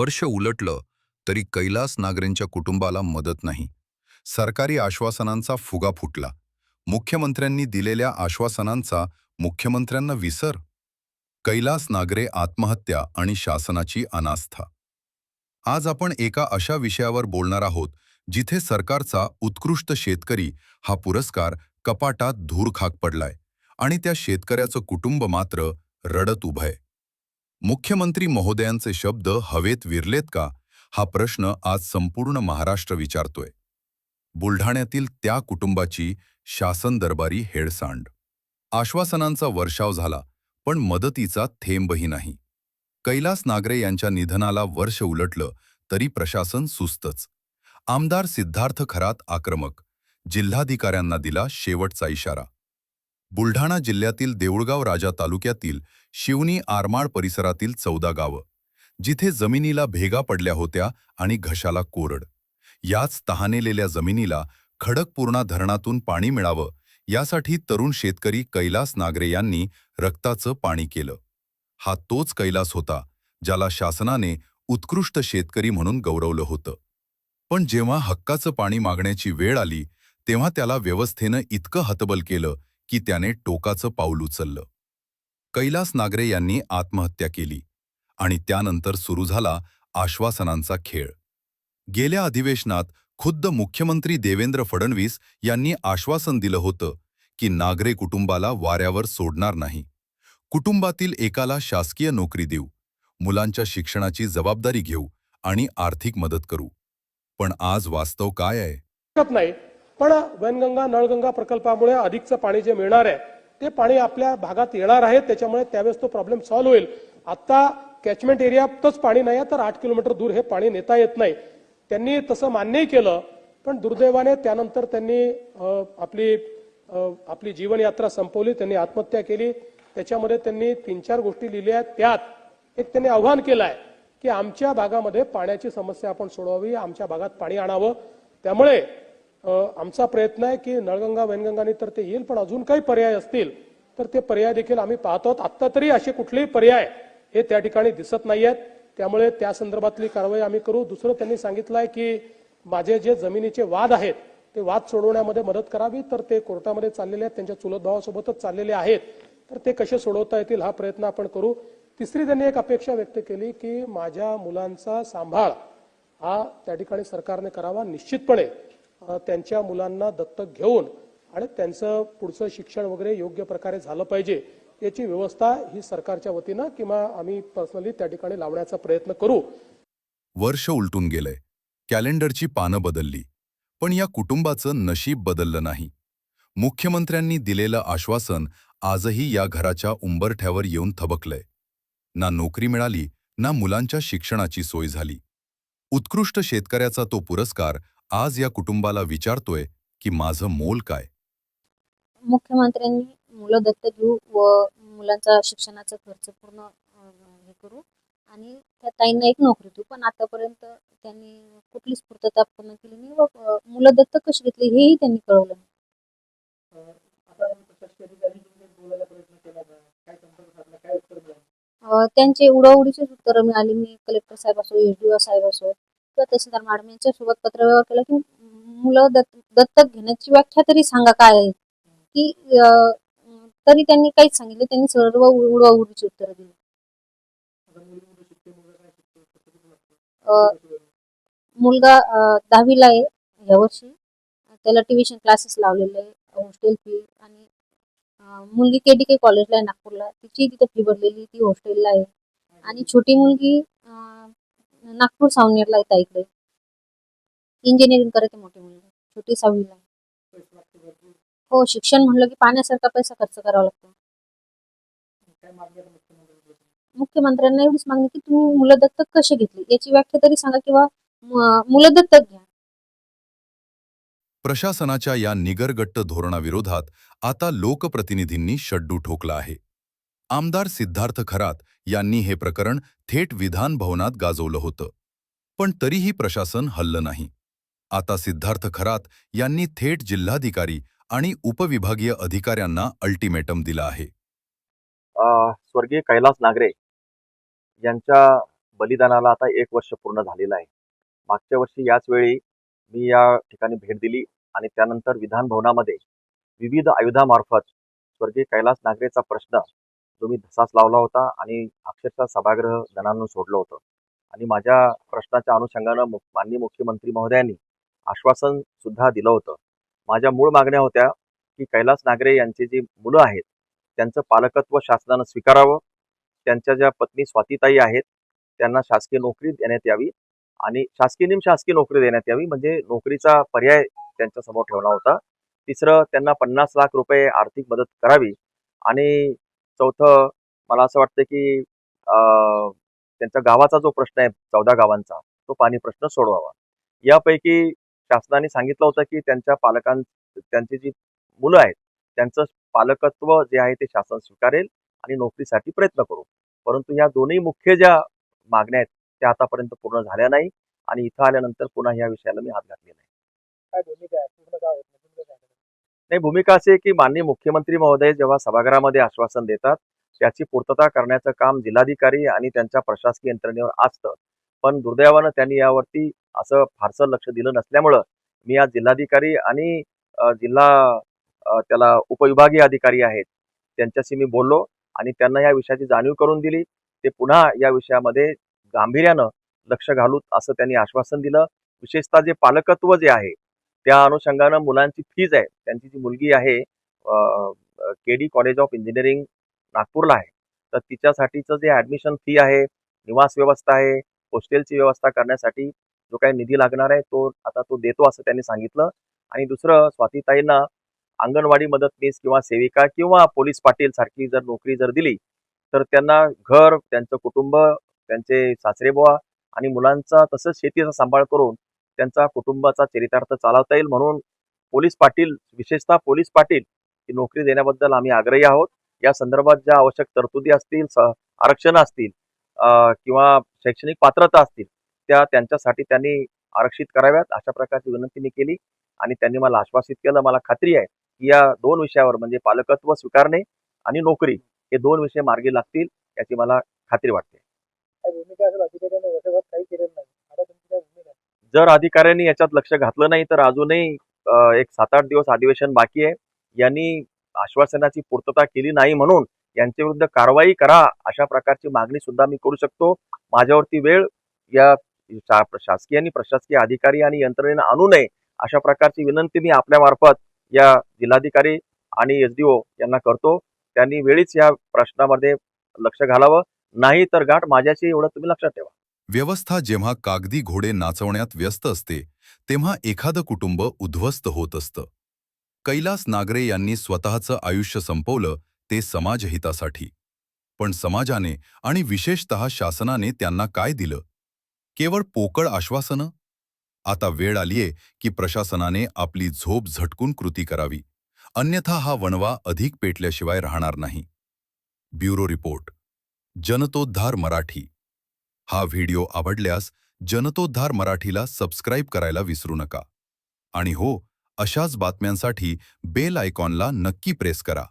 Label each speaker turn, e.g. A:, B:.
A: वर्ष उलटलं तरी कैलास नागरेंच्या कुटुंबाला मदत नाही. सरकारी आश्वासनांचा फुगा फुटला. मुख्यमंत्र्यांनी दिलेल्या आश्वासनांचा मुख्यमंत्र्यांना विसर. कैलास नागरे आत्महत्या आणि शासनाची अनास्था. आज आपण एका अशा विषयावर बोलणार आहोत जिथे सरकारचा उत्कृष्ट शेतकरी हा पुरस्कार कपाटात धूर खाक पडलाय आणि त्या शेतकऱ्याचं कुटुंब मात्र रडत उभंय. मुख्यमंत्री महोदयांचे शब्द हवेत विरलेत का, हा प्रश्न आज संपूर्ण महाराष्ट्र विचारतोय. बुलढाण्यातील त्या कुटुंबाची शासन दरबारी हेळसांड. आश्वासनांचा वर्षाव झाला, पण मदतीचा थेंबही नाही. कैलास नागरे यांच्या निधनाला वर्ष उलटलं तरी प्रशासन सुस्तच. आमदार सिद्धार्थ खरात आक्रमक. जिल्हाधिकाऱ्यांना दिला शेवटचा इशारा. बुलढाणा जिल्ह्यातील देऊळगाव राजा तालुक्यातील शिवनी आरमाळ परिसरातील 14 गावं, जिथे जमिनीला भेगा पडल्या होत्या आणि घशाला कोरड. याच तहानेलेल्या जमिनीला खडकपूर्णा धरणातून पाणी मिळावं, यासाठी तरुण शेतकरी कैलास नागरे यांनी रक्ताचं पाणी केलं. हा तोच कैलास होता ज्याला शासनाने उत्कृष्ट शेतकरी म्हणून गौरवलं होतं. पण जेव्हा हक्काचं पाणी मागण्याची वेळ आली, तेव्हा त्याला व्यवस्थेनं इतकं हतबल केलं की त्याने टोकाचं पाऊल उचललं. कैलास नागरे यांनी आत्महत्या केली आणि त्यानंतर सुरू झाला आश्वासनांचा खेळ. गेल्या अधिवेशनात खुद्द मुख्यमंत्री देवेंद्र फडणवीस यांनी आश्वासन दिलं होतं की नागरे कुटुंबाला वाऱ्यावर सोडणार नाही. कुटुंबातील एकाला शासकीय नोकरी देऊ, मुलांच्या शिक्षणाची जबाबदारी घेऊ आणि आर्थिक मदत करू. पण आज वास्तव काय आहे?
B: शकत नाही. पण वैनगंगा नळगंगा प्रकल्पामुळे अधिकचं पाणी जे मिळणार आहे ते पाणी आपल्या भागात येणार आहे, त्याच्यामुळे त्यावेळेस तो प्रॉब्लेम सॉल्व्ह होईल. आता कॅचमेंट एरियातच पाणी नाही तर 8 किलोमीटर दूर हे पाणी नेता येत नाही. त्यांनी तसं मान्यही केलं, पण दुर्दैवाने त्यानंतर त्यांनी आपली जीवनयात्रा संपवली. त्यांनी आत्महत्या केली. त्याच्यामध्ये त्यांनी 3-4 गोष्टी लिहिल्या. त्यात एक त्यांनी आव्हान केलं आहे की आमच्या भागामध्ये पाण्याची समस्या आपण सोडवावी, आमच्या भागात पाणी आणावं. त्यामुळे आमचा प्रयत्न आहे की नळगंगा वैनगंगाने तर ते येईल, पण अजून काही पर्याय असतील तर ते पर्याय देखील आम्ही पाहतो. आत्ता तरी असे कुठलेही पर्याय हे त्या ठिकाणी दिसत नाहीयेत, त्यामुळे त्या संदर्भातली कारवाई आम्ही करू. दुसरं त्यांनी सांगितलं आहे की माझे जे जमिनीचे वाद आहेत ते वाद सोडवण्यामध्ये मदत करावी, तर ते कोर्टामध्ये चाललेले आहेत, त्यांच्या चुलत भावासोबतच चाललेले आहेत, तर ते कसे सोडवता येतील हा प्रयत्न आपण करू. तिसरी त्यांनी एक अपेक्षा व्यक्त केली की माझ्या मुलांचा सांभाळ हा त्या ठिकाणी सरकारने करावा. निश्चितपणे त्यांच्या मुलांना दत्तक घेऊन आणि त्यांचं पुढचं शिक्षण वगैरे योग्य प्रकारे झालं पाहिजे, याची व्यवस्था ही सरकारच्या वतीनं किंवा आम्ही पर्सनली त्या ठिकाणी लावण्याचा प्रयत्न करू.
A: वर्ष उलटून गेलंय, कॅलेंडरची पानं बदलली, पण या कुटुंबाचं नशीब बदललं नाही. मुख्यमंत्र्यांनी दिलेलं आश्वासन आजही या घराच्या उंबरठ्यावर येऊन थबकलंय. ना नोकरी मिळाली, ना मुलांच्या शिक्षणाची सोय झाली. उत्कृष्ट शेतकऱ्याचा तो पुरस्कार आज या कुटुंबाला विचारतोय की माझं मोल काय?
C: मुख्यमंत्र्यांनी मुलं दत्तक घेऊ व मुलांचा शिक्षणाचा खर्च पूर्ण हे करू आणि त्या ताईंना एक नोकरी देऊ. पण आतापर्यंत त्यांनी कुठलीच पूर्तता पूर्ण केली नाही व मुलं दत्तक कशी घेतली हेही त्यांनी कळवलं नाही. त्यांचे उडवडीचेच उत्तर मिळाली. मी कलेक्टर साहेब असो, एसडीओ साहेब असो किंवा तहसीलदार मॅडम यांच्यासोबत पत्रव्यवहार केला की मुलं दत्तक घेण्याची व्याख्या तरी सांगा काय आहे की तरी त्यांनी काहीच सांगितलं. त्यांनी सर्व उडवाउडीची उत्तरं दिली. मुलगा 10वीला आहे यावर्षी. त्याला ट्युशन क्लासेस लावलेले आहे, हॉस्टेल फी आणि मुलगी केडीके कॉलेजला आहे नागपूरला, तिची तिथे फी भरलेली, ती हॉस्टेलला आहे. आणि छोटी मुलगी नागपूर सावनेरला आहे ताईकडे, इंजिनिअरिंग करते. मोठी मुलगी छोटी 6वीला आहे. हो, शिक्षण म्हणलं की पाण्यासारखा पैसा खर्च करावा लागतो. मुख्यमंत्र्यांना एवढीच मागणी की तुम्ही मुलं दत्तक कशी घेतली याची व्याख्या तरी सांगा किंवा मुलं दत्तक घ्या.
A: प्रशासनाच्या या निगरगट्ट धोरणाविरोधात आता लोकप्रतिनिधींनी शड्डू ठोकला आहे. आमदार सिद्धार्थ खरात यांनी हे प्रकरण थेट विधान भवनात गाजवलं होतं, पण तरीही प्रशासन हललं नाही. आता सिद्धार्थ खरात यांनी थेट जिल्हाधिकारी आणि उपविभागीय अधिकाऱ्यांना अल्टिमेटम दिला आहे.
D: स्वर्गीय कैलास नागरे यांच्या बलिदानाला आता 1 वर्ष पूर्ण झालेलं आहे. मागच्या वर्षी याच वेळी मी या ठिकाणी भेट दिली आणि त्यानंतर विधान भवनामध्ये विविध आयुधामार्फत स्वर्गीय कैलास नागरेचा प्रश्न जो मी धसास लावला होता आणि अक्षरशः सभागृह जणांना सोडलं होतं. आणि माझ्या प्रश्नाच्या अनुषंगानं माननीय मुख्यमंत्री महोदयांनी आश्वासन सुद्धा दिलं होतं. माझ्या मूळ मागण्या होत्या की कैलास नागरे यांची जी मुलं आहेत त्यांचं पालकत्व शासनानं स्वीकारावं. त्यांच्या ज्या पत्नी स्वातीताई आहेत त्यांना शासकीय नोकरी देण्यात यावी आणि शासकीय निमशासकीय नोकरी देण्यात यावी, म्हणजे नोकरीचा पर्याय त्यांच्यासमोर ठेवला होता. तिसरं, त्यांना 50 लाख रुपये आर्थिक मदत करावी आणि चौथं, मला असं वाटतं की त्यांच्या गावाचा जो प्रश्न आहे 14 गावांचा, तो पाणी प्रश्न सोडवावा. यापैकी शासनाने सांगितलं होतं की त्यांची जी मुलं आहेत त्यांचं पालकत्व जे आहे ते शासन स्वीकारेल आणि नोकरीसाठी प्रयत्न करू. परंतु या दोन्ही मुख्य ज्या मागण्या आहेत त्या आतापर्यंत पूर्ण झाल्या नाही आणि इथं आल्यानंतर पुन्हा या विषयाला मी हात घातले नाही.
B: काय भूमिका आहे पूर्ण काय होत नाही, तुमचं काय?
D: नाही, भूमिका अशी आहे की माननीय मुख्यमंत्री महोदय जेव्हा सभागृहामध्ये आश्वासन देतात त्याची पूर्तता करण्याचं काम जिल्हाधिकारी आणि त्यांच्या प्रशासकीय यंत्रणेवर असतं. पण दुर्दैवानं त्यांनी यावरती असं फारसं लक्ष दिलं नसल्यामुळं मी आज जिल्हाधिकारी आणि जिल्हा त्याला उपविभागीय अधिकारी आहेत त्यांच्याशी मी बोललो आणि त्यांना या विषयाची जाणीव करून दिली. ते पुन्हा या विषयामध्ये गांभीर्यानं लक्ष घालूत असं त्यांनी आश्वासन दिलं. विशेषतः जे पालकत्व जे आहे त्या अनुषंगानं मुलांची फीज आहे, त्यांची जी मुलगी आहे केडी कॉलेज ऑफ इंजिनिअरिंग नागपूरला आहे, तर तिच्यासाठीचं जे ॲडमिशन फी आहे, निवास व्यवस्था आहे, हॉस्टेलची व्यवस्था करण्यासाठी जो काही निधी लागणार आहे तो देतो असं त्यांनी सांगितलं. आणि दुसरं, स्वातीताईंना अंगणवाडी मदतनीस किंवा सेविका किंवा पोलीस पाटील सारखी जर नोकरी जर दिली तर त्यांना घर, त्यांचं कुटुंब, त्यांचे सासरेबुवा आणि मुलांचा तसंच शेतीचा सांभाळ करून त्यांचा कुटुंबाचा चरितार्थ चालवता येईल. म्हणून पोलीस पाटील, विशेषतः पोलीस पाटील ही नोकरी देण्याबद्दल आम्ही आग्रही आहोत. या संदर्भात ज्या आवश्यक तरतुदी असतील, आरक्षण असतील किंवा शैक्षणिक पात्रता असतील त्या त्यांच्यासाठी त्यांनी आरक्षित कराव्यात अशा प्रकारची विनंती मी केली आणि त्यांनी मला आश्वासित केलं. मला खात्री आहे की या 2 विषयावर म्हणजे पालकत्व स्वीकारणे आणि नोकरी हे 2 विषय मार्गी लागतील याची मला खात्री वाटते.
B: काय भूमिका असेल अधिकाऱ्यांनी वर्षभर काही केलेलं नाही, आता तुमची काय भूमिका आहे?
D: जर अधिकाऱ्यांनी याच्यात लक्ष घातलं नाही तर अजूनही एक 7-8 दिवस अधिवेशन बाकी आहे. यांनी आश्वासनाची पूर्तता केली नाही म्हणून यांच्या विरुद्ध कारवाई करा अशा प्रकारची मागणी सुद्धा मी करू शकतो. माझ्यावरती वेळ या शासकीय आणि प्रशासकीय अधिकारी आणि यंत्रणेनं आणू नये अशा प्रकारची विनंती मी आपल्यामार्फत या जिल्हाधिकारी आणि एसडीओ यांना करतो. त्यांनी वेळीच या प्रश्नामध्ये लक्ष घालावं, नाही तर गाठ माझ्याशी, एवढं तुम्ही लक्षात ठेवा.
A: व्यवस्था जेव्हा कागदी घोडे नाचवण्यात व्यस्त असते तेव्हा एखादं कुटुंब उद्ध्वस्त होत असतं. कैलास नागरे यांनी स्वतःचं आयुष्य संपवलं ते समाजहितासाठी. पण समाजाने आणि विशेषतः शासनाने त्यांना काय दिलं? केवळ पोकळ आश्वासनं? आता वेळ आलीये की प्रशासनाने आपली झोप झटकून कृती करावी, अन्यथा हा वणवा अधिक पेटल्याशिवाय राहणार नाही. Bureau report, Jantoddhar Marathi. हा व्हिडिओ आवडल्यास जनतोद्धार मराठीला सबस्क्राईब करायला विसरू नका. आणि हो, अशाच बातम्यांसाठी बेल आयकॉनला नक्की प्रेस करा.